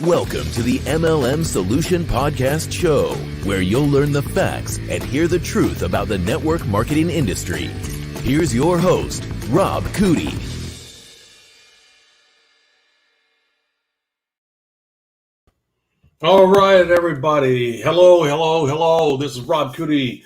Welcome to the MLM Solution Podcast Show, where you'll learn the facts and hear the truth about the network marketing industry. Here's your host, Rob Coody. All right, everybody. Hello. This is Rob Coody,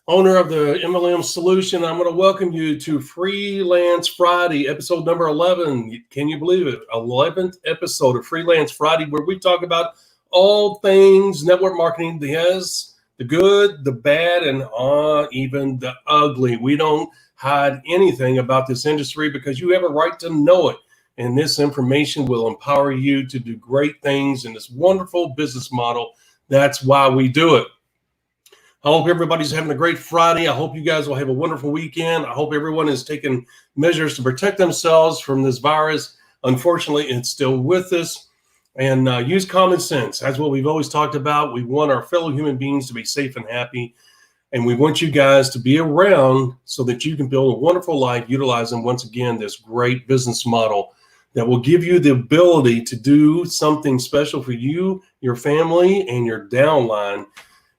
owner of the MLM Solution. I'm going to welcome you to Freelance Friday, episode number 11. Can you believe it? 11th episode of Freelance Friday, where we talk about all things network marketing. Yes, the good, the bad, and even the ugly. We don't hide anything about this industry because you have a right to know it. And this information will empower you to do great things in this wonderful business model. That's why we do it. I hope everybody's having a great Friday. I hope you guys will have a wonderful weekend. I hope everyone is taking measures to protect themselves from this virus. Unfortunately, it's still with us. And use common sense. That's what we've always talked about. We want our fellow human beings to be safe and happy. And we want you guys to be around so that you can build a wonderful life utilizing, once again, this great business model that will give you the ability to do something special for you, your family, and your downline.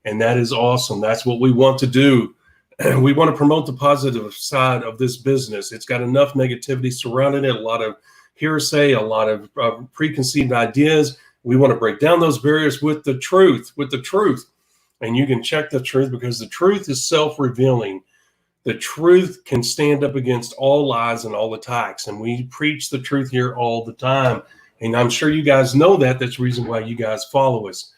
And that is awesome. That's what we want to do. We want to promote the positive side of this business. It's got enough negativity surrounding it, a lot of hearsay, a lot of preconceived ideas. We want to break down those barriers with the truth. And you can check the truth because the truth is self-revealing. The truth can stand up against all lies and all attacks. And we preach the truth here all the time. And I'm sure you guys know that. That's the reason why you guys follow us.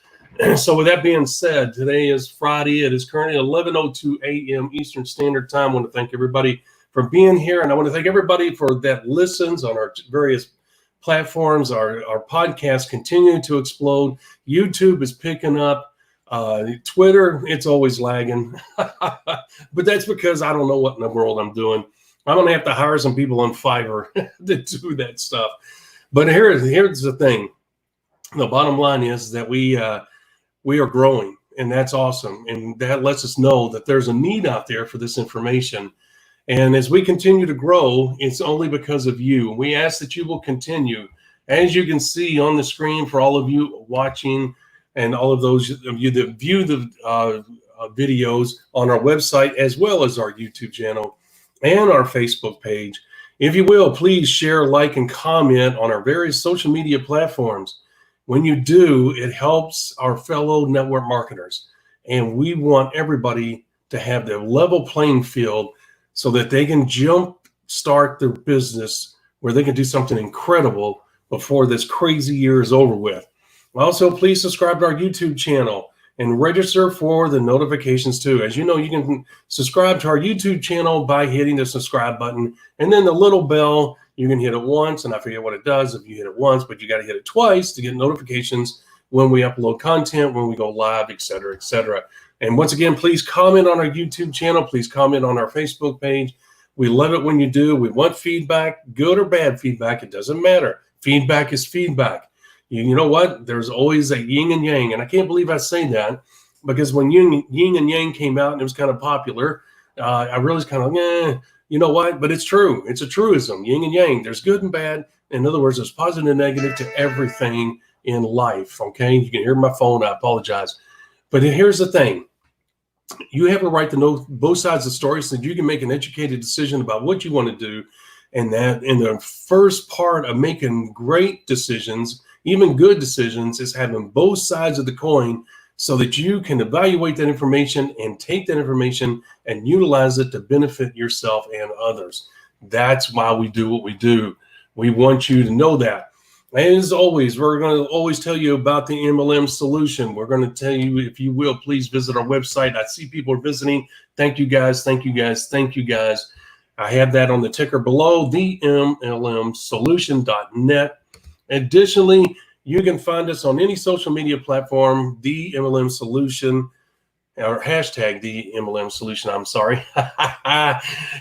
So with that being said, today is Friday. It is currently 11:02 a.m. Eastern Standard Time. I want to thank everybody for being here. And I want to thank everybody for that listens on our various platforms. Our podcast continue to explode. YouTube is picking up. Twitter, it's always lagging, but that's because I don't know what in the world I'm doing. I'm going to have to hire some people on Fiverr to do that stuff. But here's the thing. The bottom line is that we are growing, and that's awesome. And that lets us know that there's a need out there for this information. And as we continue to grow, it's only because of you. We ask that you will continue. As you can see on the screen for all of you watching, and all of those of you that view the videos on our website, as well as our YouTube channel and our Facebook page. If you will, please share, like, and comment on our various social media platforms. When you do, it helps our fellow network marketers. And we want everybody to have the level playing field so that they can start their business where they can do something incredible before this crazy year is over with. Also, please subscribe to our YouTube channel and register for the notifications too. As you know, you can subscribe to our YouTube channel by hitting the subscribe button, and then the little bell, you can hit it once, and I forget what it does if you hit it once, but you got to hit it twice to get notifications when we upload content, when we go live, et cetera, et cetera. And once again, please comment on our YouTube channel. Please comment on our Facebook page. We love it when you do. We want feedback, good or bad feedback. It doesn't matter. Feedback is feedback. You know what? There's always a yin and yang. And I can't believe I say that because when yin and yang came out and it was kind of popular, I really was kind of, you know what? But it's true. It's a truism, yin and yang. There's good and bad. In other words, there's positive and negative to everything in life. Okay. You can hear my phone. I apologize. But here's the thing. You have a right to know both sides of the story so that you can make an educated decision about what you want to do. And that in the first part of making great decisions, even good decisions, is having both sides of the coin so that you can evaluate that information and take that information and utilize it to benefit yourself and others. That's why we do what we do. We want you to know that. And as always, we're going to always tell you about the MLM Solution. We're going to tell you, if you will, please visit our website. I see people are visiting. Thank you guys. Thank you guys. Thank you guys. I have that on the ticker below, themlmsolution.net. Additionally, you can find us on any social media platform, the MLM Solution, or hashtag the MLM Solution. I'm sorry.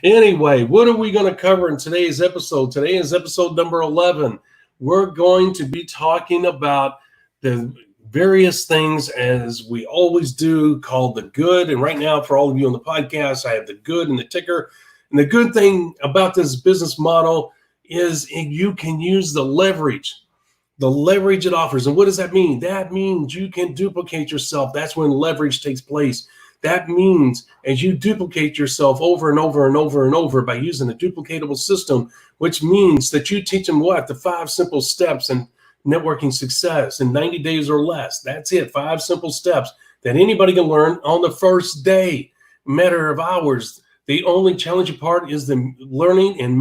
Anyway, what are we going to cover in today's episode? Today is episode number 11. We're going to be talking about the various things, as we always do, called the good. And right now, for all of you on the podcast, I have the good and the ticker. And the good thing about this business model is you can use the leverage the leverage it offers. And what does that mean? That means you can duplicate yourself. That's when leverage takes place. That means as you duplicate yourself over and over and over and over by using a duplicatable system, which means that you teach them what? The 5 simple steps in networking success in 90 days or less. That's it. 5 simple steps that anybody can learn on the first day, matter of hours. The only challenging part is the learning and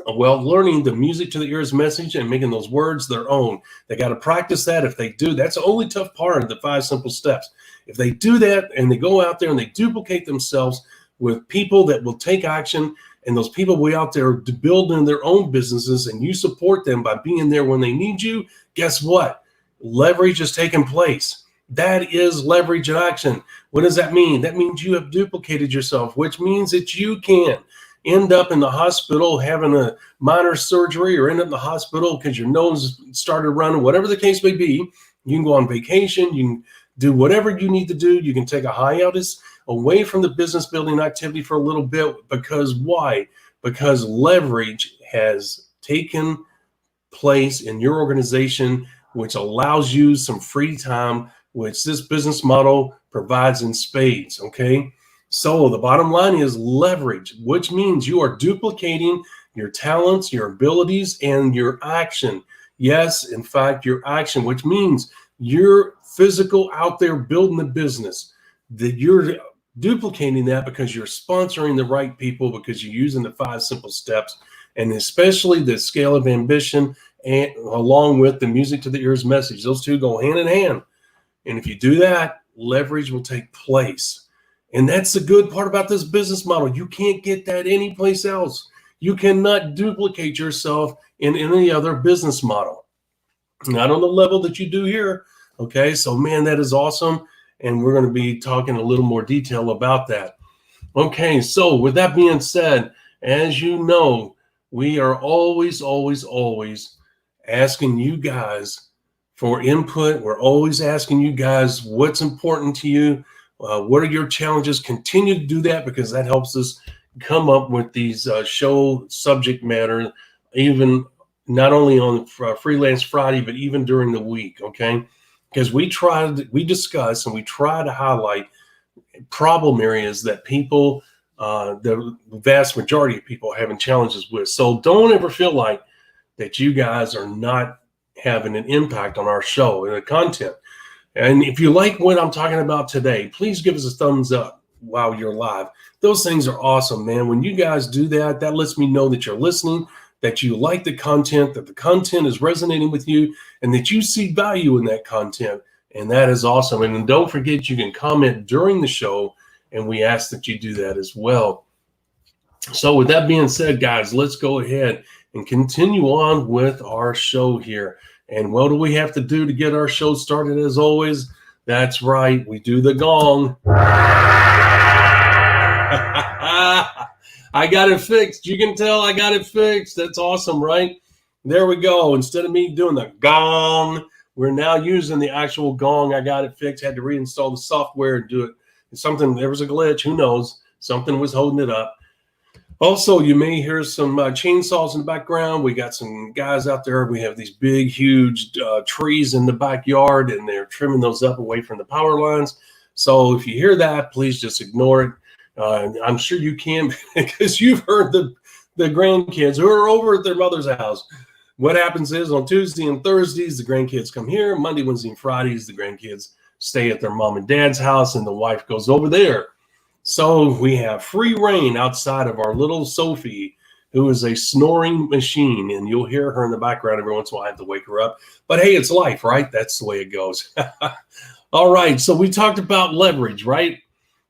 learning the music to the ears message and making those words their own. They got to practice that. If they do, that's the only tough part of the 5 simple steps. If they do that and they go out there and they duplicate themselves with people that will take action, and those people will be out there to build in their own businesses, and you support them by being there when they need you, guess what? Leverage is taking place. That is leverage in action. What does that mean? That means you have duplicated yourself, which means that you can end up in the hospital having a minor surgery, or end up in the hospital because your nose started running, whatever the case may be. You can go on vacation. You can do whatever you need to do. You can take a hiatus away from the business building activity for a little bit. Because why? Because leverage has taken place in your organization, which allows you some free time, which this business model provides in spades. Okay. So the bottom line is leverage, which means you are duplicating your talents, your abilities, and your action. Yes, in fact, your action, which means you're physical out there building the business, that you're duplicating that because you're sponsoring the right people, because you're using the 5 simple steps, and especially the scale of ambition, and along with the music to the ears message. Those two go hand in hand. And if you do that, leverage will take place. And that's the good part about this business model. You can't get that anyplace else. You cannot duplicate yourself in any other business model, not on the level that you do here. Okay, so man, that is awesome. And we're going to be talking a little more detail about that. Okay, so with that being said, as you know, we are always asking you guys for input. We're always asking you guys what's important to you. What are your challenges? Continue to do that, because that helps us come up with these show subject matter, even not only on Freelance Friday, but even during the week. Okay, because we discuss and we try to highlight problem areas that people, the vast majority of people, are having challenges with. So don't ever feel like that you guys are not having an impact on our show and the content. And if you like what I'm talking about today, please give us a thumbs up while you're live. Those things are awesome, man. When you guys do that, that lets me know that you're listening, that you like the content, that the content is resonating with you, and that you see value in that content. And that is awesome. And then don't forget, you can comment during the show, and we ask that you do that as well. So with that being said, guys, let's go ahead and continue on with our show here. And what do we have to do to get our show started? As always, that's right, we do the gong. I got it fixed. You can tell I got it fixed. That's awesome, right? There we go. Instead of me doing the gong, we're now using the actual gong. I got it fixed. Had to reinstall the software and do it. There was a glitch. Who knows? Something was holding it up. Also, you may hear some chainsaws in the background. We got some guys out there. We have these big, huge trees in the backyard, and they're trimming those up away from the power lines. So if you hear that, please just ignore it. I'm sure you can, because you've heard the grandkids who are over at their mother's house. What happens is on Tuesday and Thursdays, the grandkids come here. Monday, Wednesday, and Fridays, the grandkids stay at their mom and dad's house, and the wife goes over there. So we have free reign outside of our little Sophie, who is a snoring machine, and you'll hear her in the background every once in a while. I have to wake her up. But hey, it's life, right? That's the way it goes. All right, so we talked about leverage, right?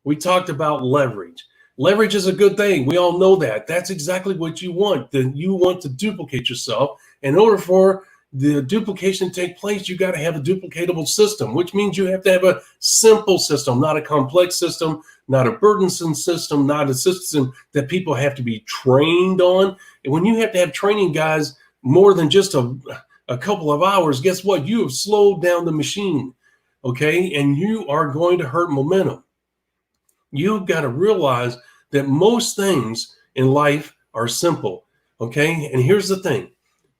We talked about leverage. Leverage is a good thing. We all know that. That's exactly what you want. Then you want to duplicate yourself. In order for the duplication to take place, you got to have a duplicatable system, which means you have to have a simple system, not a complex system, not a burdensome system, not a system that people have to be trained on. And when you have to have training, guys, more than just a couple of hours, guess what? You have slowed down the machine, okay? And you are going to hurt momentum. You've got to realize that most things in life are simple, okay? And here's the thing.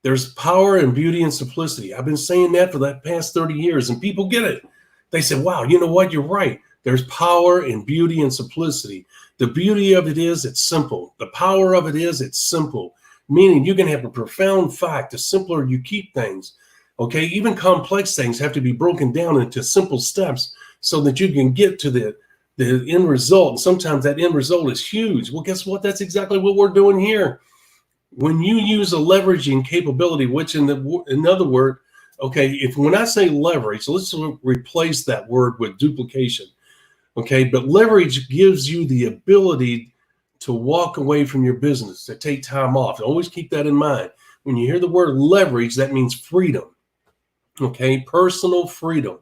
There's power and beauty and simplicity. I've been saying that for the past 30 years, and people get it. They say, wow, you know what? You're right. There's power and beauty and simplicity. The beauty of it is it's simple. The power of it is it's simple, meaning you can have a profound fact. The simpler you keep things, okay? Even complex things have to be broken down into simple steps so that you can get to the end result. And sometimes that end result is huge. Well, guess what? That's exactly what we're doing here. When you use a leveraging capability, which in other word, okay, when I say leverage, let's replace that word with duplication. Okay, but leverage gives you the ability to walk away from your business, to take time off. Always keep that in mind. When you hear the word leverage, that means freedom. Okay, personal freedom.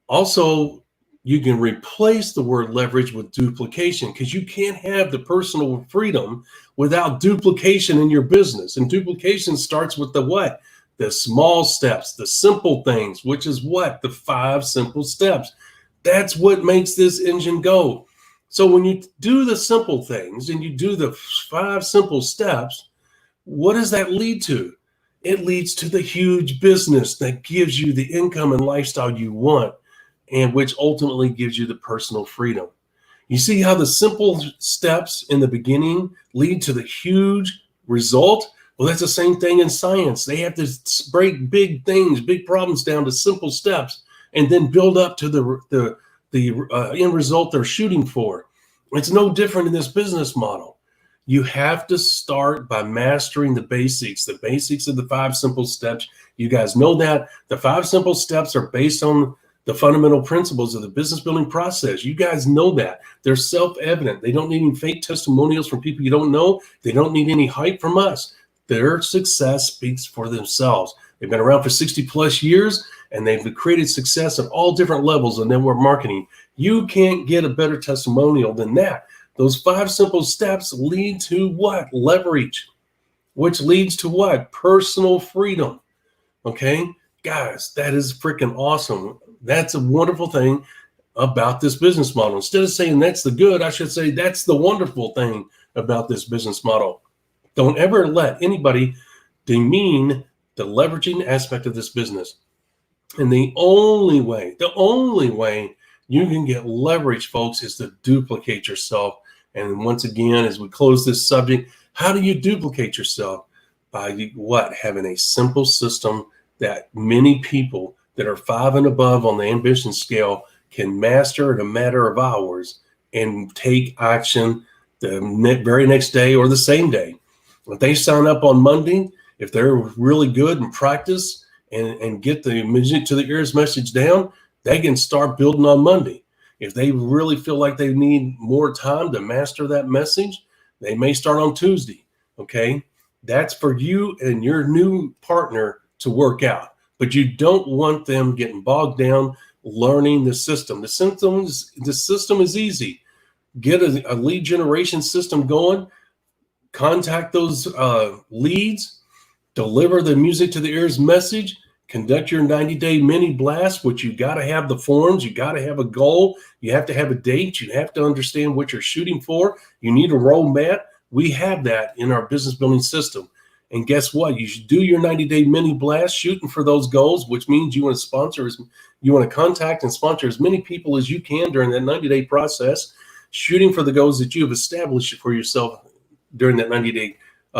Also, you can replace the word leverage with duplication, because you can't have the personal freedom without duplication in your business. And duplication starts with the what? The small steps, the simple things, which is what? The 5 simple steps. That's what makes this engine go. So when you do the simple things and you do the 5 simple steps, what does that lead to? It leads to the huge business that gives you the income and lifestyle you want, and which ultimately gives you the personal freedom. You see how the simple steps in the beginning lead to the huge result? Well, that's the same thing in science. They have to break big things, big problems down to simple steps, and then build up to the end result they're shooting for. It's no different in this business model. You have to start by mastering the basics of the 5 simple steps. You guys know that. The 5 simple steps are based on the fundamental principles of the business building process. You guys know that. They're self-evident. They don't need any fake testimonials from people you don't know. They don't need any hype from us. Their success speaks for themselves. They've been around for 60 plus years, and they've created success at all different levels of network marketing. You can't get a better testimonial than that. Those 5 simple steps lead to what? Leverage, which leads to what? Personal freedom. Okay, guys, that is freaking awesome. That's a wonderful thing about this business model. Instead of saying that's the good, I should say that's the wonderful thing about this business model. Don't ever let anybody demean the leveraging aspect of this business. And the only way you can get leverage, folks, is to duplicate yourself. And once again, as we close this subject, how do you duplicate yourself? By what? Having a simple system that many people that are 5 and above on the ambition scale can master in a matter of hours and take action the very next day or the same day. If they sign up on Monday, if they're really good and practice and get the music to the ears message down, they can start building on Monday. If they really feel like they need more time to master that message, they may start on Tuesday. Okay, that's for you and your new partner to work out. But you don't want them getting bogged down learning the system. The system is easy. Get a lead generation system going. Contact those leads. Deliver the music to the ears message. Conduct your 90-day mini blast, which you got to have the forms. You got to have a goal. You have to have a date. You have to understand what you're shooting for. You need a roadmap. We have that in our business building system. And guess what? You should do your 90-day mini blast shooting for those goals, which means you want to contact and sponsor as many people as you can during that 90-day process, shooting for the goals that you have established for yourself during that 90-day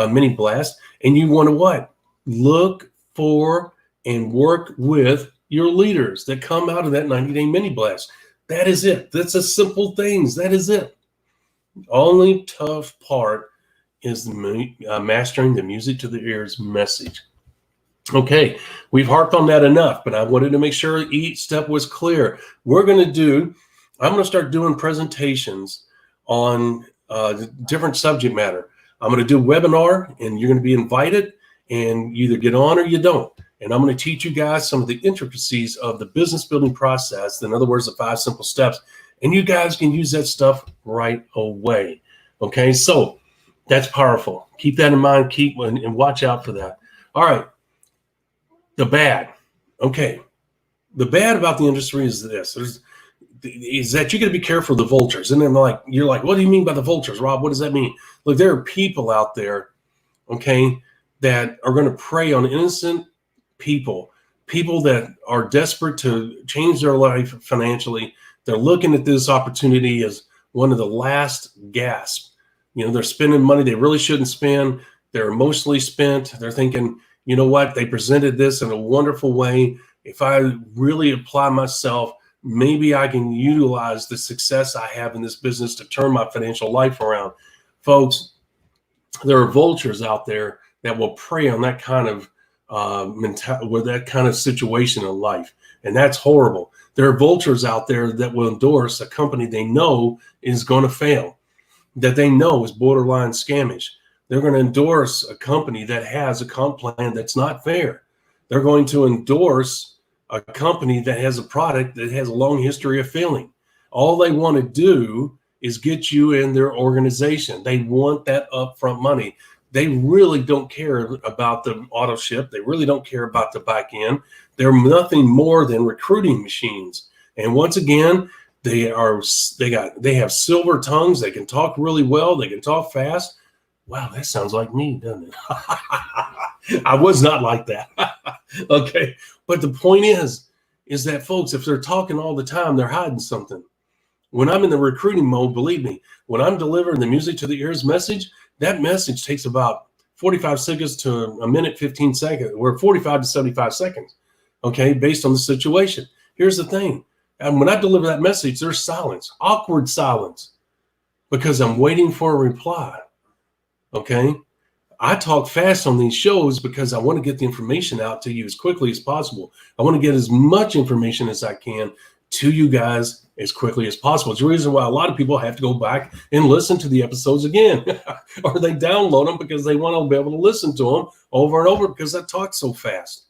mini blast. And you want to what? Look for and work with your leaders that come out of that 90-day mini blast. That is it. That's a simple things. That is it. Only tough part is mastering the music to the ears message. Okay, we've harped on that enough, but I wanted to make sure each step was clear. I'm going to start doing presentations on different subject matter. I'm going to do a webinar, and you're going to be invited, and you either get on or you don't. And I'm going to teach you guys some of the intricacies of the business building process. In other words, the 5 simple steps. And you guys can use that stuff right away. Okay, so that's powerful. Keep that in mind. And watch out for that. All right. The bad. Okay. The bad about the industry is this. Is that you got to be careful of the vultures. And then you're like, what do you mean by the vultures, Rob? What does that mean? Look, there are people out there, okay, that are going to prey on innocent people, people that are desperate to change their life financially. They're looking at this opportunity as one of the last gasps. They're spending money they really shouldn't spend. They're emotionally spent. They're thinking, you know what? They presented this in a wonderful way. If I really apply myself, maybe I can utilize the success I have in this business to turn my financial life around. Folks, there are vultures out there that will prey on that kind of mentality, with that kind of situation in life. And that's horrible. There are vultures out there that will endorse a company they know is going to fail, that they know is borderline scamish. They're going to endorse a company that has a comp plan that's not fair. They're going to endorse a company that has a product that has a long history of failing. All they want to do is get you in their organization. They want that upfront money. They really don't care about the auto ship. They really don't care about the back end. They're nothing more than recruiting machines. And once again, they have silver tongues. They can talk really well. They can talk fast. Wow, that sounds like me, doesn't it? I was not like that. Okay. But the point is that, folks, if they're talking all the time, they're hiding something. When I'm in the recruiting mode, believe me, when I'm delivering the music to the ears message, that message takes about 45 seconds to a minute, 15 seconds, or 45 to 75 seconds, okay, based on the situation. Here's the thing. And when I deliver that message, there's silence, awkward silence, because I'm waiting for a reply, okay? I talk fast on these shows because I want to get the information out to you as quickly as possible. I want to get as much information as I can to you guys as quickly as possible. It's the reason why a lot of people have to go back and listen to the episodes again, or they download them because they want to be able to listen to them over and over because I talk so fast.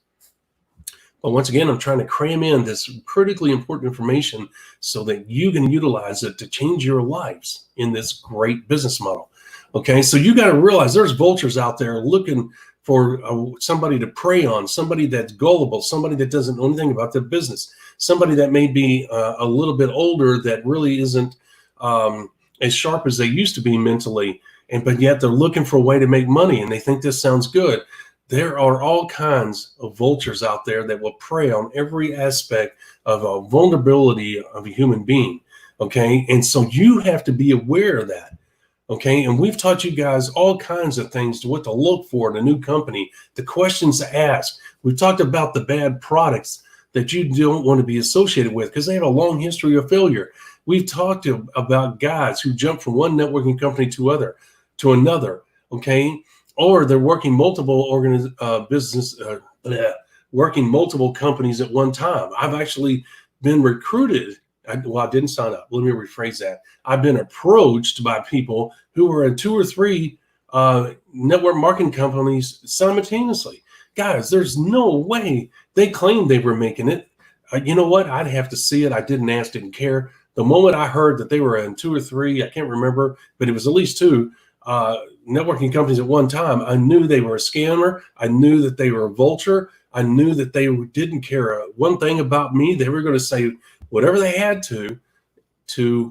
But once again, I'm trying to cram in this critically important information so that you can utilize it to change your lives in this great business model. Okay, so you got to realize there's vultures out there looking for somebody to prey on, somebody that's gullible, somebody that doesn't know anything about their business, somebody that may be a little bit older that really isn't as sharp as they used to be mentally, but yet they're looking for a way to make money and they think this sounds good. There are all kinds of vultures out there that will prey on every aspect of a vulnerability of a human being, okay? And so you have to be aware of that. Okay, and we've taught you guys all kinds of things to what to look for in a new company, the questions to ask. We've talked about the bad products that you don't want to be associated with because they have a long history of failure. We've talked about guys who jump from one networking company to another, okay, or they're working multiple working multiple companies at one time. I've actually been recruited. I didn't sign up. Let me rephrase that. I've been approached by people who were in 2 or 3 network marketing companies simultaneously. Guys, there's no way. They claimed they were making it. You know what? I'd have to see it. I didn't ask, didn't care. The moment I heard that they were in 2 or 3, I can't remember, but it was at least 2 networking companies at one time, I knew they were a scammer. I knew that they were a vulture. I knew that they didn't care one thing about me. They were going to say whatever they had to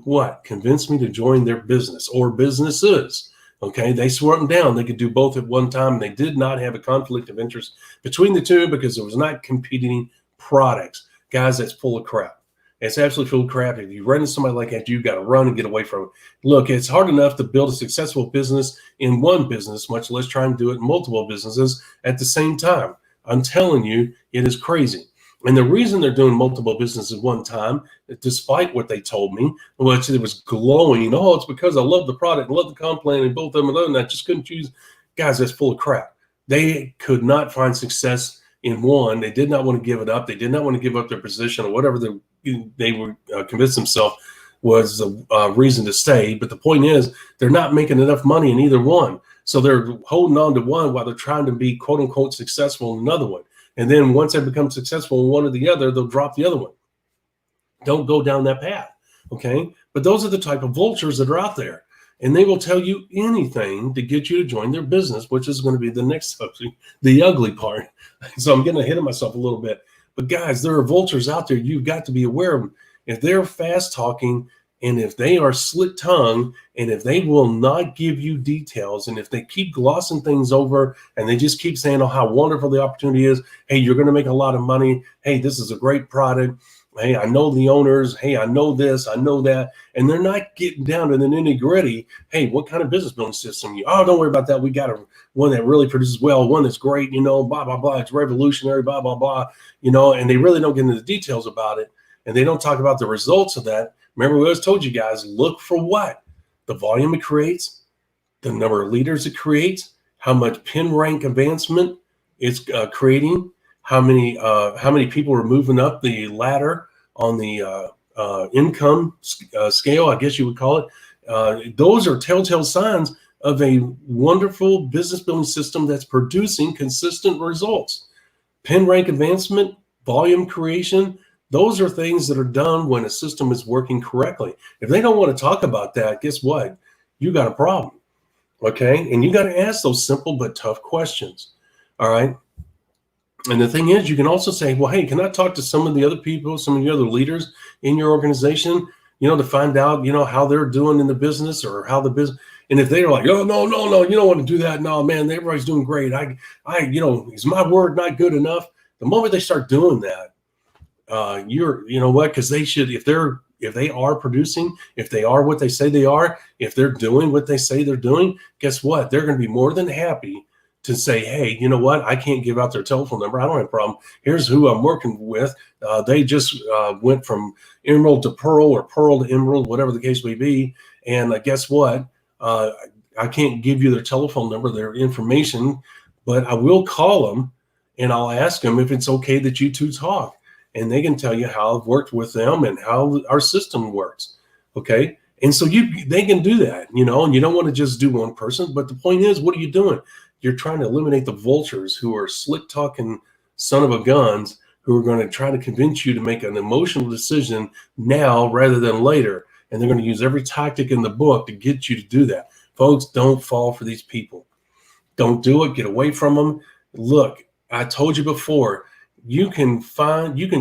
what? Convince me to join their business or businesses. Okay, they swore them down. They could do both at one time. They did not have a conflict of interest between the two because there was not competing products. Guys, that's full of crap. It's absolutely full of crap. If you run into somebody like that, you got to run and get away from it. Look, it's hard enough to build a successful business in one business, much less try and do it in multiple businesses at the same time. I'm telling you, it is crazy. And the reason they're doing multiple businesses at one time, despite what they told me, which it was glowing, oh, it's because I love the product, I love the comp plan, and both of them, and I just couldn't choose. Guys, that's full of crap. They could not find success in one. They did not want to give it up. They did not want to give up their position or whatever they were convinced themselves was a reason to stay. But the point is, they're not making enough money in either one. So they're holding on to one while they're trying to be, quote unquote, successful in another one. And then once they become successful in one or the other, they'll drop the other one. Don't go down that path, okay? But those are the type of vultures that are out there. And they will tell you anything to get you to join their business, which is going to be the next subject, the ugly part. So I'm getting ahead of myself a little bit. But guys, there are vultures out there. You've got to be aware of them. If they're fast talking And if they are slick-tongued, and if they will not give you details, and if they keep glossing things over, and they just keep saying, oh, how wonderful the opportunity is. Hey, you're going to make a lot of money. Hey, this is a great product. Hey, I know the owners. Hey, I know this, I know that. And they're not getting down to the nitty-gritty. Hey, what kind of business building system you? Oh, don't worry about that. We got one that really produces well, one that's great, blah, blah, blah. It's revolutionary, blah, blah, blah, and they really don't get into the details about it. And they don't talk about the results of that. Remember, we always told you guys, look for what? The volume it creates, the number of leaders it creates, how much pin rank advancement it's creating, how many people are moving up the ladder on the income scale, I guess you would call it. Those are telltale signs of a wonderful business building system that's producing consistent results. Pin rank advancement, volume creation, those are things that are done when a system is working correctly. If they don't want to talk about that, guess what? You got a problem, okay? And you got to ask those simple but tough questions, all right? And the thing is, you can also say, well, hey, can I talk to some of the other people, some of the other leaders in your organization, to find out, how they're doing in the business or how the business. And if they're like, oh, no, you don't want to do that. No, man, everybody's doing great. Is my word not good enough? The moment they start doing that, because they should, if they are producing, if they are what they say they are, if they're doing what they say they're doing, guess what? They're going to be more than happy to say, hey, you know what? I can't give out their telephone number. I don't have a problem. Here's who I'm working with. They just went from emerald to pearl or pearl to emerald, whatever the case may be. And guess what? I can't give you their telephone number, their information, but I will call them and I'll ask them if it's okay that you two talk. And they can tell you how I've worked with them and how our system works. Okay. And so they can do that, and you don't want to just do one person. But the point is, what are you doing? You're trying to eliminate the vultures who are slick talking son of a guns who are going to try to convince you to make an emotional decision now rather than later. And they're going to use every tactic in the book to get you to do that. Folks, don't fall for these people. Don't do it. Get away from them. Look, I told you before, you can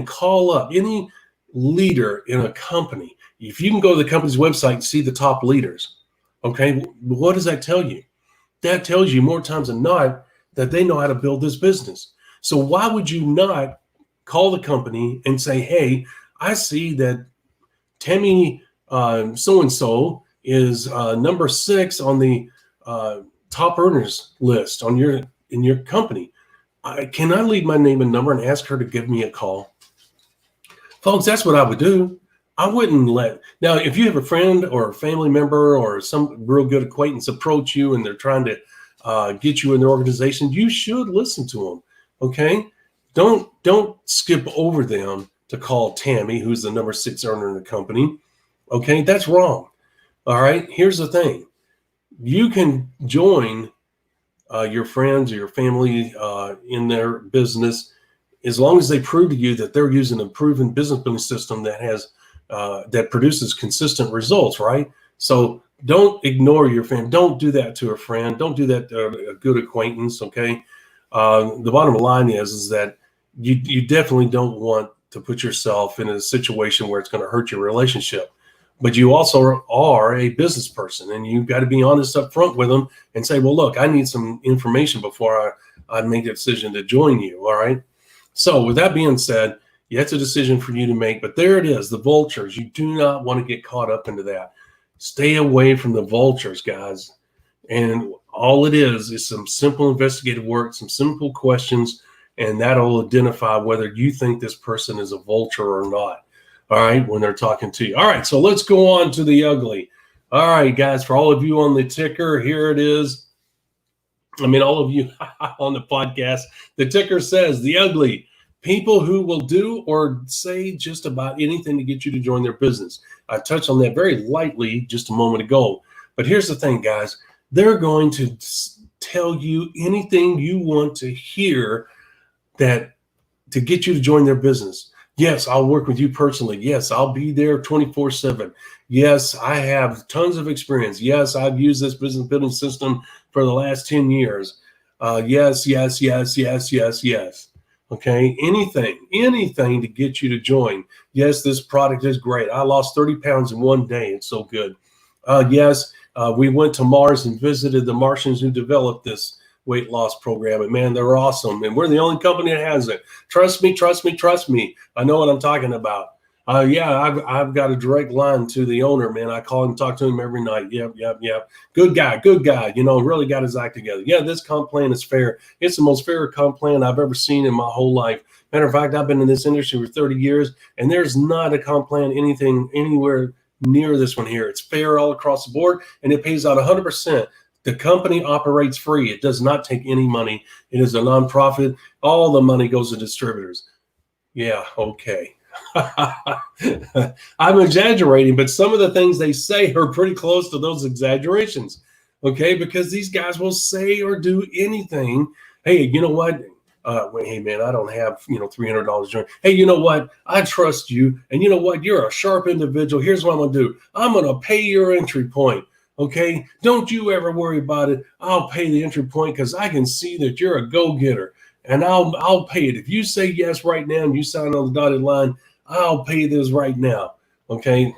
call up any leader in a company. If you can go to the company's website and see the top leaders, okay, what does that tell you? That tells you more times than not that they know how to build this business. So why would you not call the company and say, hey, I see that Tammy so-and-so is number 6 on the top earners list in your company. Can I leave my name and number and ask her to give me a call? Folks, that's what I would do. I wouldn't now, if you have a friend or a family member or some real good acquaintance approach you and they're trying to get you in their organization, you should listen to them, okay? Don't skip over them to call Tammy, who's the number 6 earner in the company, okay? That's wrong, all right? Here's the thing. You can join your friends or your family in their business as long as they prove to you that they're using a proven business building system that has that produces consistent results, right? So don't ignore your family. Don't do that to a friend. Don't do that to a good acquaintance, okay? The bottom line is that you definitely don't want to put yourself in a situation where it's going to hurt your relationship. But you also are a business person, and you've got to be honest up front with them and say, well, look, I need some information before I make a decision to join you, all right? So with that being said, it's a decision for you to make, but there it is, the vultures. You do not want to get caught up into that. Stay away from the vultures, guys. And all it is some simple investigative work, some simple questions, and that'll identify whether you think this person is a vulture or not. All right, when they're talking to you. All right, so let's go on to the ugly. All right, guys, for all of you on the ticker, here it is. All of you on the podcast, the ticker says the ugly. People who will do or say just about anything to get you to join their business. I touched on that very lightly just a moment ago. But here's the thing, guys. They're going to tell you anything you want to hear to get you to join their business. Yes, I'll work with you personally. Yes, I'll be there 24/7. Yes, I have tons of experience. Yes, I've used this business building system for the last 10 years. Yes. Okay, anything to get you to join. Yes, this product is great. I lost 30 pounds in one day. It's so good. Yes, we went to Mars and visited the Martians who developed this weight loss program. And man, they're awesome. And we're the only company that has it. Trust me, trust me, trust me. I know what I'm talking about. Yeah, I've got a direct line to the owner, man. I call him, talk to him every night. Yep. Good guy. You know, really got his act together. Yeah, this comp plan is fair. It's the most fair comp plan I've ever seen in my whole life. Matter of fact, I've been in this industry for 30 years, and there's not a comp plan anything anywhere near this one here. It's fair all across the board, and it pays out 100%. The company operates free. It does not take any money. It is a nonprofit. All the money goes to distributors. Yeah, okay. I'm exaggerating, but some of the things they say are pretty close to those exaggerations. Okay, because these guys will say or do anything. Hey, you know what? Hey man, I don't have $300. Hey, you know what? I trust you, and you know what? You're a sharp individual. Here's what I'm gonna do. I'm gonna pay your entry point. Okay, don't you ever worry about it. I'll pay the entry point because I can see that you're a go-getter, and I'll pay it. If you say yes right now and you sign on the dotted line, I'll pay this right now. Okay.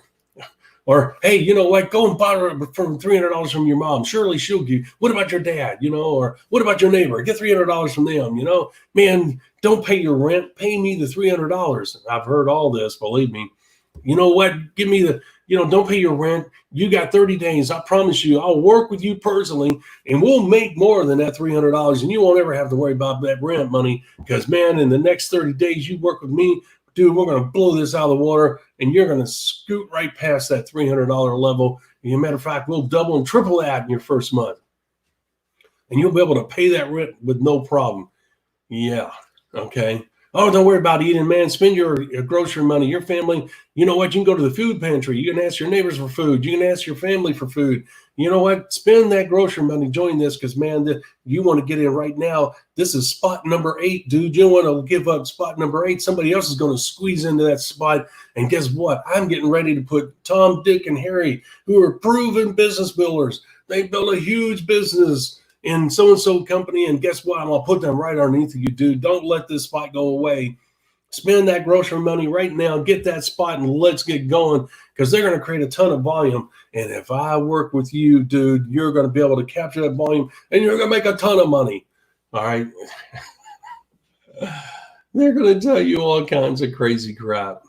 Or, hey, you know what? Go and borrow for $300 from your mom. Surely she'll give. What about your dad? Or what about your neighbor? Get $300 from them. Man, don't pay your rent. Pay me the $300. I've heard all this. Believe me. You know what? Give me don't pay your rent. You got 30 days. I promise you, I'll work with you personally, and we'll make more than that $300, and you won't ever have to worry about that rent money because, man, in the next 30 days, you work with me. Dude, we're going to blow this out of the water, and you're going to scoot right past that $300 level. As a matter of fact, we'll double and triple that in your first month. And you'll be able to pay that rent with no problem. Yeah, okay. Oh, don't worry about eating, man. Spend your grocery money, your family. You know what? You can go to the food pantry. You can ask your neighbors for food. You can ask your family for food. You know what? Spend that grocery money. Join this because, man, you want to get in right now. This is spot number 8, dude. You don't want to give up spot number 8. Somebody else is going to squeeze into that spot. And guess what? I'm getting ready to put Tom, Dick, and Harry, who are proven business builders. They built a huge business in so-and-so company, and guess what? I'm going to put them right underneath you, dude. Don't let this spot go away. Spend that grocery money right now. Get that spot, and let's get going because they're going to create a ton of volume. And if I work with you, dude, you're going to be able to capture that volume, and you're going to make a ton of money. All right? They're going to tell you all kinds of crazy crap.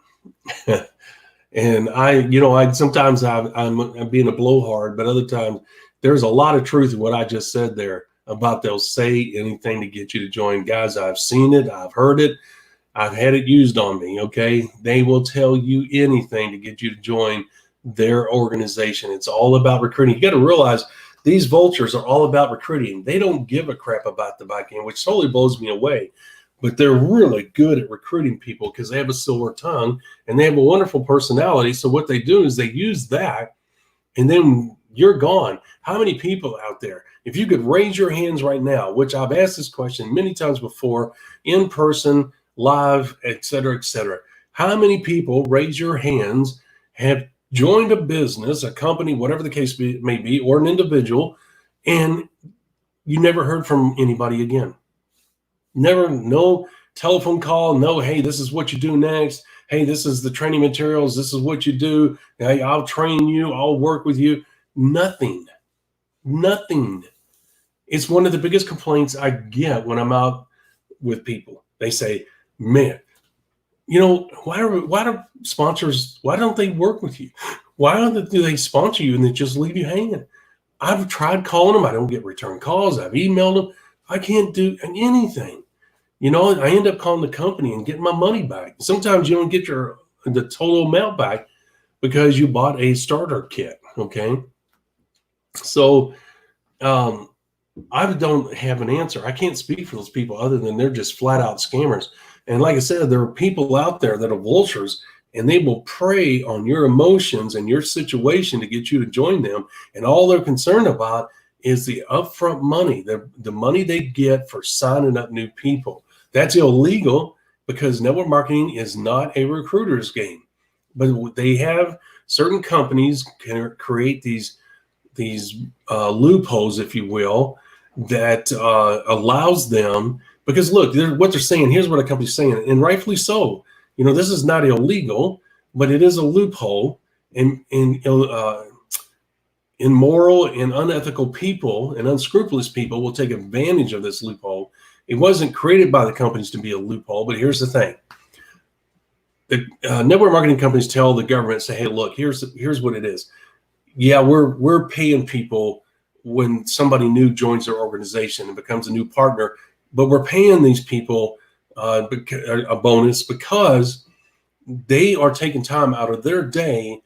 And I sometimes I'm being a blowhard, but other times there's a lot of truth in what I just said there about they'll say anything to get you to join. Guys, I've seen it. I've heard it. I've had it used on me, okay? They will tell you anything to get you to join their organization. It's all about recruiting. You got to realize these vultures are all about recruiting. They don't give a crap about the back end, which totally blows me away. But they're really good at recruiting people because they have a silver tongue and they have a wonderful personality. So what they do is they use that, and then you're gone. How many people out there, if you could raise your hands right now, which I've asked this question many times before, in person, live, et cetera, how many people, raise your hands, have joined a business, a company, whatever the case may be, or an individual, and you never heard from anybody again? Never, no telephone call, no, hey, this is what you do next. Hey, this is the training materials. This is what you do. Hey, I'll train you. I'll work with you. Nothing. It's one of the biggest complaints I get when I'm out with people. They say, man, why do sponsors, why don't they work with you? Why do they sponsor you and they just leave you hanging? I've tried calling them. I don't get return calls. I've emailed them. I can't do anything. I end up calling the company and getting my money back. Sometimes you don't get the total amount back because you bought a starter kit, okay? So I don't have an answer. I can't speak for those people other than they're just flat out scammers. And like I said, there are people out there that are vultures, and they will prey on your emotions and your situation to get you to join them. And all they're concerned about is the upfront money, the money they get for signing up new people. That's illegal because network marketing is not a recruiter's game. But they have certain companies can create these loopholes, if you will, that allows them Because look, what they're saying, here's what a company's saying, and rightfully so. This is not illegal, but it is a loophole, and immoral and unethical people and unscrupulous people will take advantage of this loophole. It wasn't created by the companies to be a loophole, but here's the thing. The network marketing companies tell the government, say, hey, look, here's what it is. Yeah, we're paying people when somebody new joins their organization and becomes a new partner, but we're paying these people a bonus because they are taking time out of their day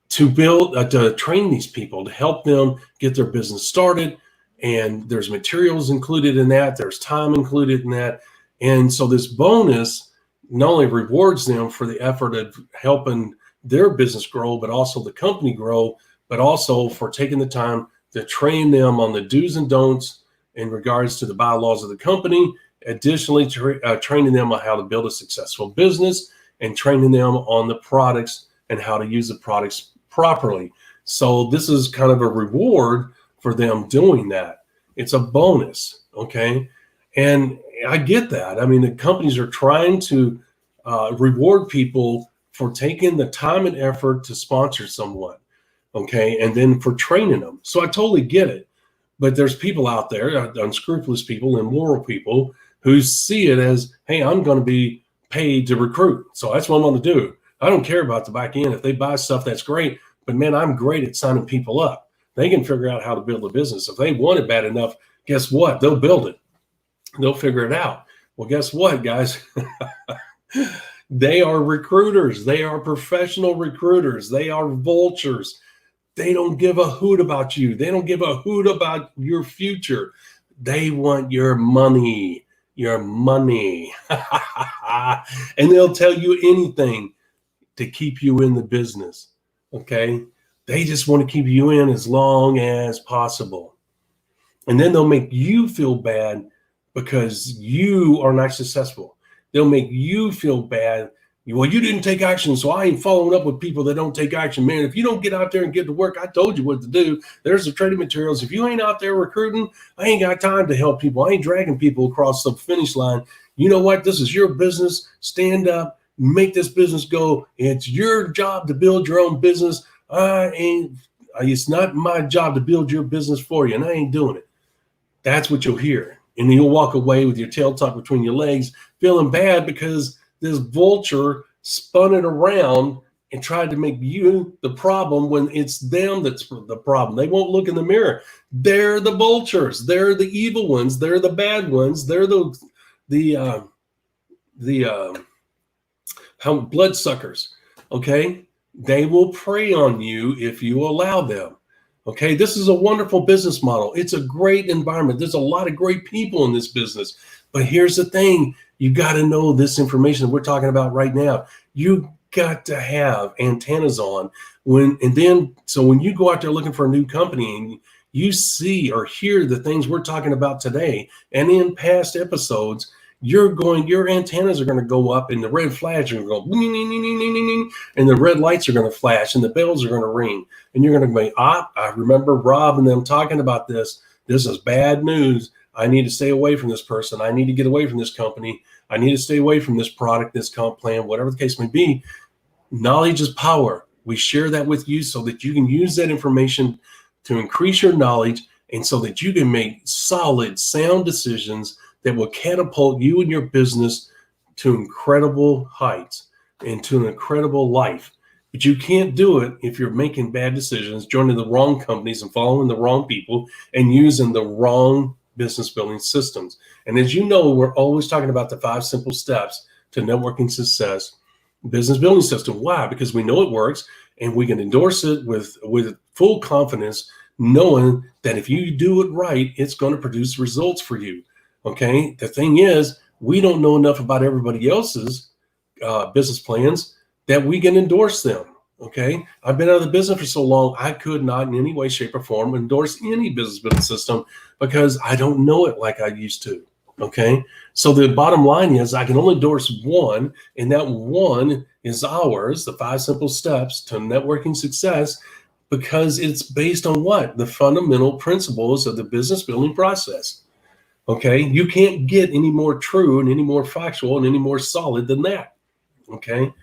to train these people, to help them get their business started. And there's materials included in that. There's time included in that. And so this bonus not only rewards them for the effort of helping their business grow, but also the company grow, but also for taking the time to train them on the do's and don'ts in regards to the bylaws of the company. Additionally, training them on how to build a successful business and training them on the products and how to use the products properly. So this is kind of a reward for them doing that. It's a bonus, okay? And I get that. I mean, the companies are trying to reward people for taking the time and effort to sponsor someone, okay? And then for training them. So I totally get it. But there's people out there, unscrupulous people, immoral people, who see it as, hey, I'm going to be paid to recruit. So that's what I'm going to do. I don't care about the back end. If they buy stuff, that's great. But man, I'm great at signing people up. They can figure out how to build a business. If they want it bad enough, guess what? They'll build it. They'll figure it out. Well, guess what, guys? They are recruiters. They are professional recruiters. They are vultures. They don't give a hoot about you. They don't give a hoot about your future. They want your money. Your money. And they'll tell you anything to keep you in the business. Okay? They just want to keep you in as long as possible. And then they'll make you feel bad because you are not successful. They'll make you feel bad. Well, you didn't take action, so I ain't following up with people that don't take action. Man, if you don't get out there and get to work, I told you what to do. There's the training materials. If you ain't out there recruiting, I ain't got time to help people. I ain't dragging people across the finish line. You know what? This is your business. Stand up, make this business go. It's your job to build your own business. It's not my job to build your business for you, and I ain't doing it. That's what you'll hear. And you'll walk away with your tail tucked between your legs, feeling bad because this vulture spun it around and tried to make you the problem when it's them that's the problem. They won't look in the mirror. They're the vultures. They're the evil ones. They're the bad ones. They're the bloodsuckers. Okay? They will prey on you if you allow them. Okay, this is a wonderful business model. It's a great environment. There's a lot of great people in this business. But here's the thing. You got to know this information that we're talking about right now. You got to have antennas on. When you go out there looking for a new company and you see or hear the things we're talking about today and in past episodes, your antennas are going to go up and the red flags are going to go ding, ding, ding, ding, ding, ding, and the red lights are going to flash and the bells are going to ring. And you're going to be, I remember Rob and them talking about this. This is bad news. I need to stay away from this person. I need to get away from this company. I need to stay away from this product, this comp plan, whatever the case may be. Knowledge is power. We share that with you so that you can use that information to increase your knowledge and so that you can make solid, sound decisions that will catapult you and your business to incredible heights and to an incredible life. But you can't do it if you're making bad decisions, joining the wrong companies and following the wrong people and using the wrong business building systems. And as you know, we're always talking about the 5 simple steps to networking success business building system. Why? Because we know it works and we can endorse it with full confidence, knowing that if you do it right, it's going to produce results for you. Okay. The thing is, we don't know enough about everybody else's business plans that we can endorse them. Okay. I've been out of the business for so long, I could not in any way, shape, or form endorse any business building system because I don't know it like I used to. Okay. So the bottom line is I can only endorse one, and that one is ours, the 5 simple steps to networking success, because it's based on what? The fundamental principles of the business building process. Okay, you can't get any more true and any more factual and any more solid than that. Okay,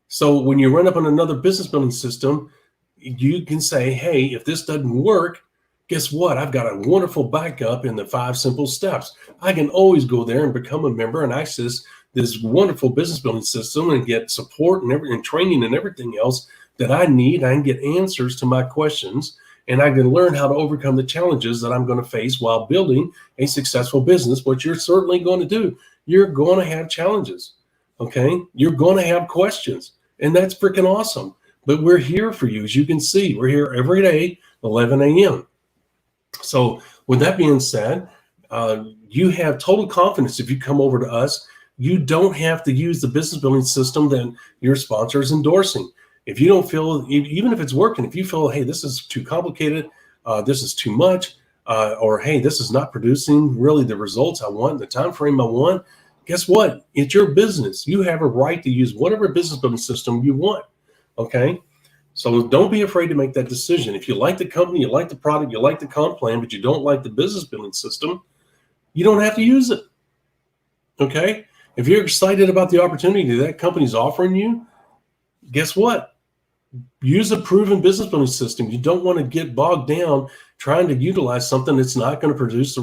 so when you run up on another business building system, you can say, hey, if this doesn't work, guess what? I've got a wonderful backup in the 5 simple steps. I can always go there and become a member and access this wonderful business building system and get support and training and everything else that I need. I can get answers to my questions, and I can learn how to overcome the challenges that I'm going to face while building a successful business, which you're certainly going to do. You're going to have challenges, okay? You're going to have questions, and that's freaking awesome. But we're here for you. As you can see, we're here every day, 11 a.m. So with that being said, you have total confidence if you come over to us. You don't have to use the business building system that your sponsor is endorsing. If you don't feel, even if it's working, if you feel, hey, this is too complicated, this is too much, or hey, this is not producing really the results I want, the time frame I want, guess what? It's your business. You have a right to use whatever business building system you want. Okay, so don't be afraid to make that decision. If you like the company, you like the product, you like the comp plan, but you don't like the business building system, you don't have to use it. Okay, if you're excited about the opportunity that company's offering you, guess what? Use a proven business building system. You don't want to get bogged down trying to utilize something that's not going to produce the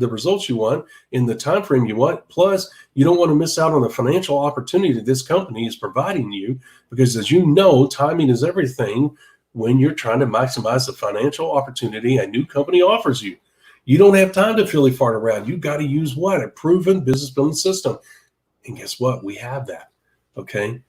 results you want in the time frame you want. Plus, you don't want to miss out on the financial opportunity that this company is providing you, because as you know, timing is everything when you're trying to maximize the financial opportunity a new company offers you. You don't have time to filly fart around. You've got to use what? A proven business building system. And guess what? We have that. Okay.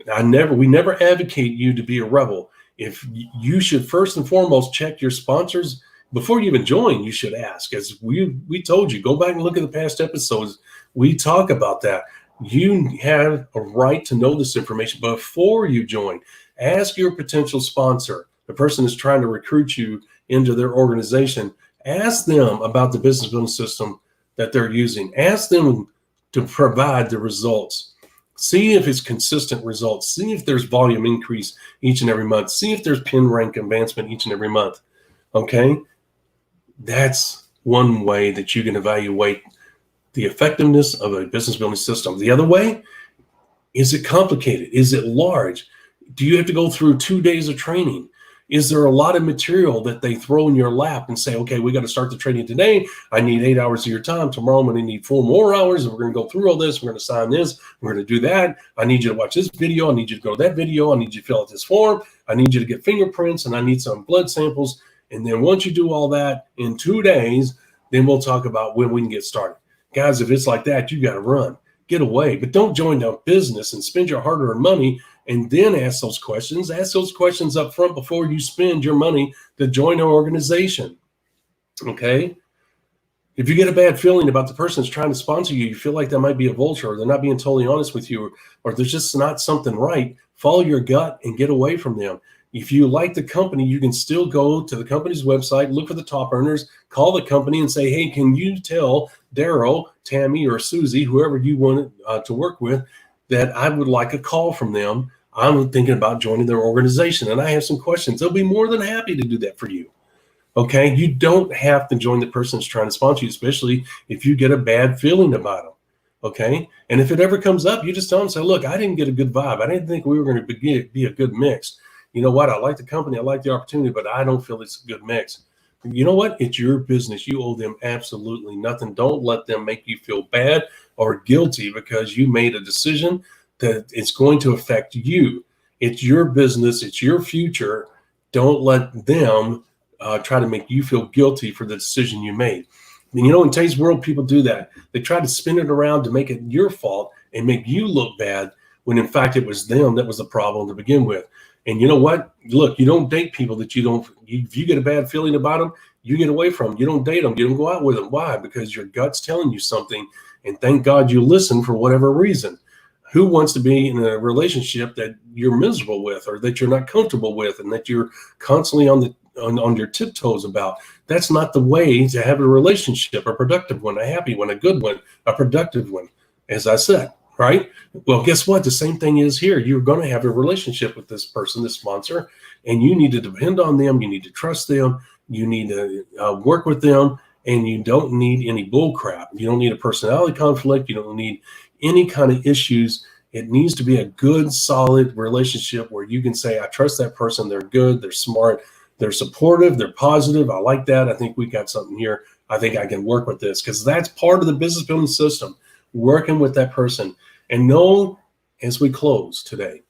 We never advocate you to be a rebel. If you should first and foremost check your sponsors before you even join, you should ask. As we told you, go back and look at the past episodes. We talk about that. You have a right to know this information before you join. Ask your potential sponsor, the person who's trying to recruit you into their organization. Ask them about the business building system that they're using. Ask them to provide the results. See if it's consistent results. See if there's volume increase each and every month. See if there's pin rank advancement each and every month. Okay? That's one way that you can evaluate the effectiveness of a business building system. The other way, is it complicated? Is it large? Do you have to go through 2 days of training? Is there a lot of material that they throw in your lap and say, okay, we got to start the training today. I need 8 hours of your time. Tomorrow I'm going to need 4 more hours. And we're going to go through all this. We're going to sign this. We're going to do that. I need you to watch this video. I need you to go to that video. I need you to fill out this form. I need you to get fingerprints, and I need some blood samples. And then once you do all that in 2 days, then we'll talk about when we can get started. Guys, if it's like that, you got to run. Get away. But don't join a business and spend your hard-earned money and then ask those questions. Ask those questions up front before you spend your money to join an organization. Okay? If you get a bad feeling about the person that's trying to sponsor you, you feel like that might be a vulture, or they're not being totally honest with you, or there's just not something right, follow your gut and get away from them. If you like the company, you can still go to the company's website, look for the top earners, call the company and say, hey, can you tell Daryl, Tammy, or Susie, whoever you want to work with, that I would like a call from them. I'm thinking about joining their organization, and I have some questions. They'll be more than happy to do that for you. Okay? You don't have to join the person that's trying to sponsor you, especially if you get a bad feeling about them. Okay? And if it ever comes up, you just tell them, say, look, I didn't get a good vibe. I didn't think we were going to be a good mix. You know what? I like the company. I like the opportunity, but I don't feel it's a good mix. You know what? It's your business. You owe them absolutely nothing. Don't let them make you feel bad or guilty because you made a decision that it's going to affect you. It's your business. It's your future. Don't let them try to make you feel guilty for the decision you made. And you know, in today's world, people do that. They try to spin it around to make it your fault and make you look bad when in fact it was them that was the problem to begin with. And you know what? Look, you don't date people that you don't, if you get a bad feeling about them, you get away from them. You don't date them. You don't go out with them. Why? Because your gut's telling you something, and thank God you listen for whatever reason. Who wants to be in a relationship that you're miserable with, or that you're not comfortable with, and that you're constantly on your tiptoes about? That's not the way to have a relationship, a productive one, a happy one, a good one, a productive one, as I said, right? Well, guess what? The same thing is here. You're going to have a relationship with this person, this sponsor, and you need to depend on them. You need to trust them. You need to work with them. And you don't need any bull crap. You don't need a personality conflict. You don't need any kind of issues. It needs to be a good, solid relationship where you can say, I trust that person. They're good. They're smart. They're supportive. They're positive. I like that. I think we got something here. I think I can work with this, because that's part of the business building system, working with that person. And know, as we close today,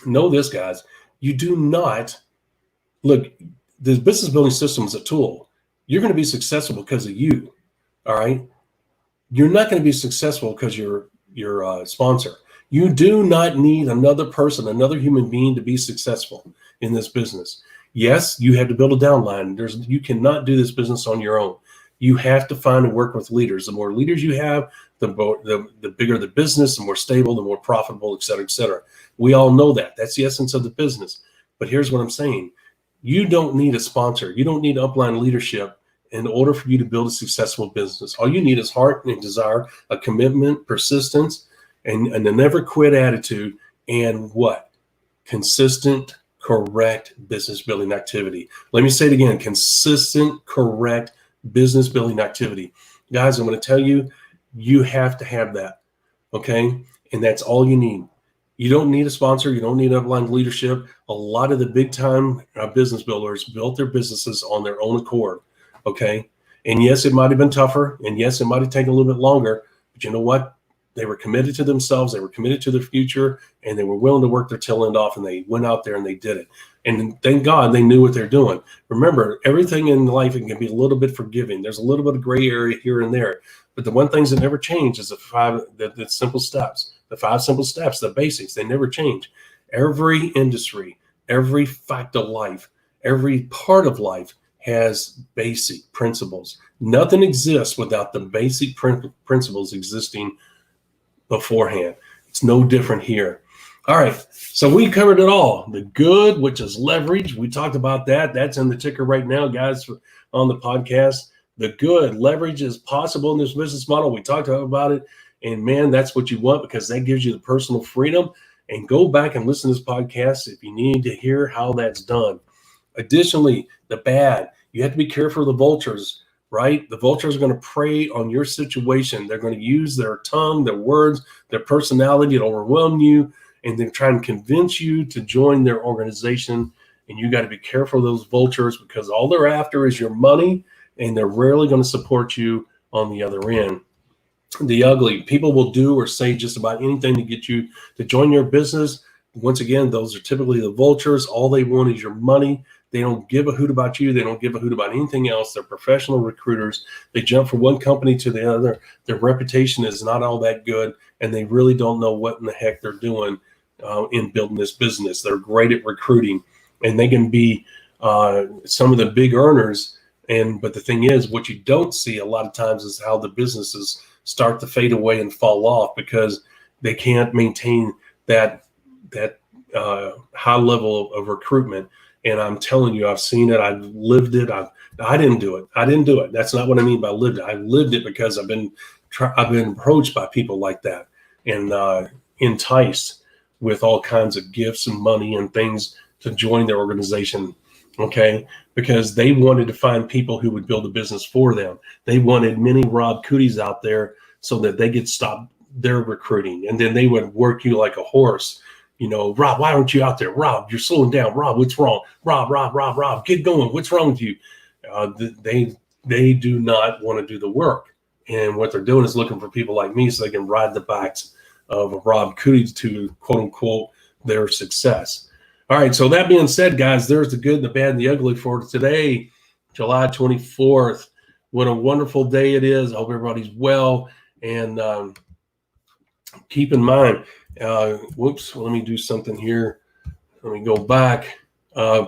know this, guys, you do not look, the business building system is a tool. You're going to be successful because of you. All right. You're not going to be successful because you're a sponsor. You do not need another person, another human being to be successful in this business. Yes, you have to build a downline. You cannot do this business on your own. You have to find and work with leaders. The more leaders you have, the bigger the business, the more stable, the more profitable, et cetera, et cetera. We all know that. That's the essence of the business. But here's what I'm saying. You don't need a sponsor. You don't need upline leadership in order for you to build a successful business. All you need is heart and desire, a commitment, persistence, and a never quit attitude, and what? Consistent, correct business building activity. Let me say it again, consistent, correct business building activity. Guys, I'm going to tell you, you have to have that, okay? And that's all you need. You don't need a sponsor. You don't need upline leadership. A lot of the big time business builders built their businesses on their own accord, okay? And yes, it might have been tougher, and yes, it might have taken a little bit longer, but you know what? They were committed to themselves. They were committed to their future, and they were willing to work their tail end off, and they went out there and they did it. And thank God they knew what they're doing. Remember, everything in life can be a little bit forgiving. There's a little bit of gray area here and there, but the one things that never change is the simple steps, the 5 simple steps, the basics. They never change. Every industry, every fact of life, every part of life has basic principles. Nothing exists without the basic principles existing beforehand. It's no different here. All right, so we covered it all. The good, which is leverage, we talked about that. That's in the ticker right now, guys, on the podcast. The good, leverage is possible in this business model. We talked about it, and man, that's what you want, because that gives you the personal freedom. And go back and listen to this podcast if you need to hear how that's done. Additionally, the bad, you have to be careful of the vultures. Right? The vultures are going to prey on your situation. They're going to use their tongue, their words, their personality to overwhelm you, and then try and convince you to join their organization. And you got to be careful of those vultures, because all they're after is your money, and they're rarely going to support you on the other end. The ugly, people will do or say just about anything to get you to join your business. Once again, those are typically the vultures. All they want is your money. They don't give a hoot about you. They don't give a hoot about anything else. They're professional recruiters. They jump from one company to the other. Their reputation is not all that good, and they really don't know what in the heck they're doing in building this business. They're great at recruiting, and they can be some of the big earners. But the thing is, what you don't see a lot of times is how the businesses start to fade away and fall off, because they can't maintain that high level of recruitment. And I'm telling you, I've seen it. I've lived it. I didn't do it. That's not what I mean by lived it. I lived it because I've been approached by people like that, and enticed with all kinds of gifts and money and things to join their organization. Okay, because they wanted to find people who would build a business for them. They wanted many Rob Cooties out there so that they could stop their recruiting, and then they would work you like a horse. You know, Rob, why aren't you out there? Rob, you're slowing down. Rob, what's wrong? Rob, get going. What's wrong with you? They do not want to do the work. And what they're doing is looking for people like me so they can ride the backs of Rob Cootie to, quote unquote, their success. All right. So that being said, guys, there's the good, the bad, and the ugly for today, July 24th. What a wonderful day it is. I hope everybody's well. And keep in mind, let me do something here. Let me go back.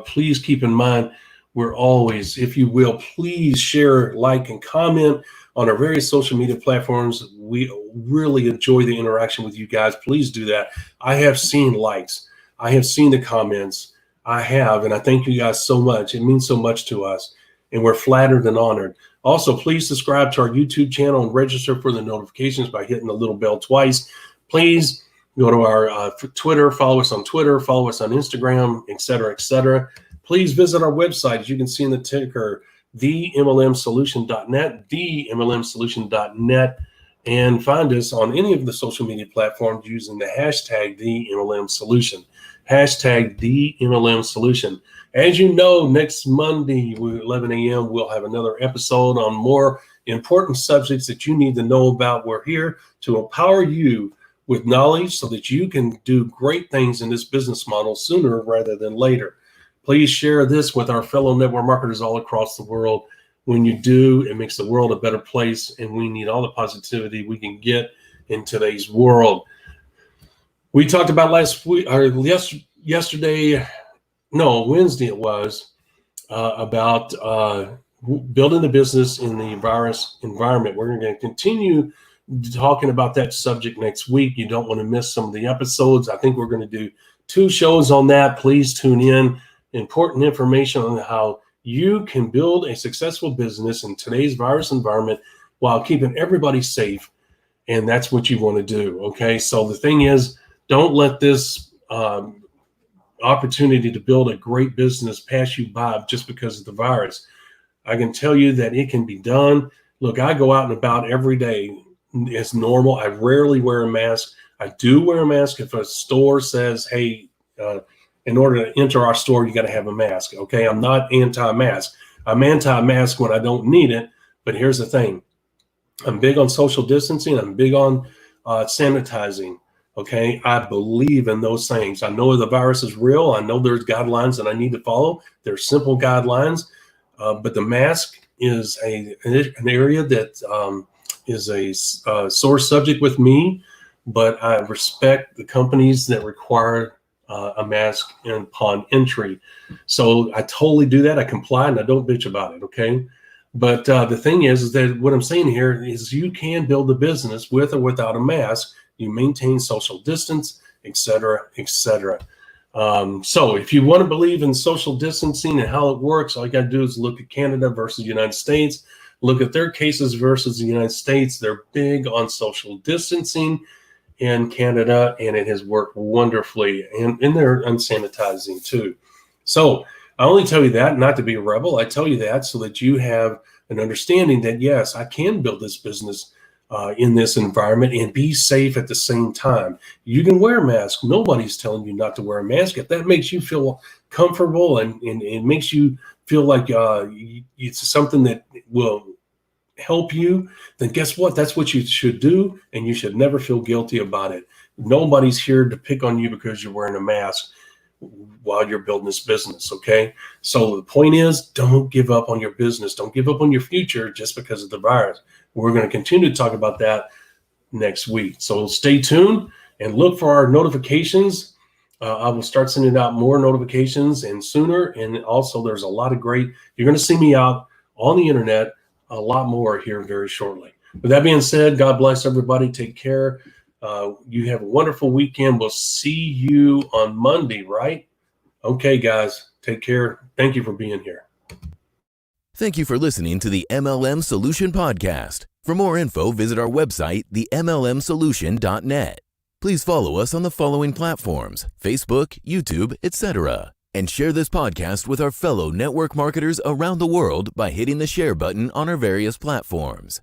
Please keep in mind, we're always, if you will, please share, like, and comment on our various social media platforms. We really enjoy the interaction with you guys. Please do that. I have seen likes. I have seen the comments. I have, and I thank you guys so much. It means so much to us, and we're flattered and honored. Also, please subscribe to our YouTube channel and register for the notifications by hitting the little bell twice. Please go to our Twitter, follow us on Twitter, follow us on Instagram, et cetera, et cetera. Please visit our website. As you can see in the ticker, themlmsolution.net, themlmsolution.net, and find us on any of the social media platforms using the hashtag TheMLMSolution. Hashtag TheMLMSolution. As you know, next Monday, 11 a.m., we'll have another episode on more important subjects that you need to know about. We're here to empower you with knowledge so that you can do great things in this business model sooner rather than later. Please share this with our fellow network marketers all across the world. When you do, it makes the world a better place, and we need all the positivity we can get in today's world. We talked about Wednesday it was, about building a business in the virus environment. We're going to continue talking about that subject next week. You don't want to miss some of the episodes. I think we're going to do 2 shows on that. Please tune in. Important information on how you can build a successful business in today's virus environment while keeping everybody safe. And that's what you want to do. Okay. So the thing is, don't let this opportunity to build a great business pass you by just because of the virus. I can tell you that it can be done. Look, I go out and about every day. It's normal. I rarely wear a mask. I do wear a mask if a store says, hey, in order to enter our store, you got to have a mask. Okay. I'm not anti-mask. I'm anti-mask when I don't need it. But here's the thing. I'm big on social distancing. I'm big on sanitizing. Okay. I believe in those things. I know the virus is real. I know there's guidelines that I need to follow. There's simple guidelines. But the mask is an area that is a sore subject with me. But I respect the companies that require a mask upon entry. So I totally do that. I comply and I don't bitch about it. Okay. But the thing is that what I'm saying here is you can build a business with or without a mask. You maintain social distance, et cetera, et cetera. So if you want to believe in social distancing and how it works, all you got to do is look at Canada versus the United States, look at their cases versus the United States. They're big on social distancing in Canada, and it has worked wonderfully. And they're unsanitizing too. So I only tell you that not to be a rebel. I tell you that so that you have an understanding that, yes, I can build this business in this environment and be safe at the same time. You can wear a mask. Nobody's telling you not to wear a mask. If that makes you feel comfortable and it makes you feel like it's something that will help you, then guess what? That's what you should do, and you should never feel guilty about it. Nobody's here to pick on you because you're wearing a mask while you're building this business, okay? So the point is, don't give up on your business. Don't give up on your future just because of the virus. We're going to continue to talk about that next week. So stay tuned and look for our notifications. I will start sending out more notifications and sooner. And also there's a lot of great, you're going to see me out on the internet a lot more here very shortly. With that being said, God bless everybody. Take care. You have a wonderful weekend. We'll see you on Monday, right? Okay, guys, take care. Thank you for being here. Thank you for listening to the MLM Solution Podcast. For more info, visit our website, themlmsolution.net. Please follow us on the following platforms: Facebook, YouTube, etc. And share this podcast with our fellow network marketers around the world by hitting the share button on our various platforms.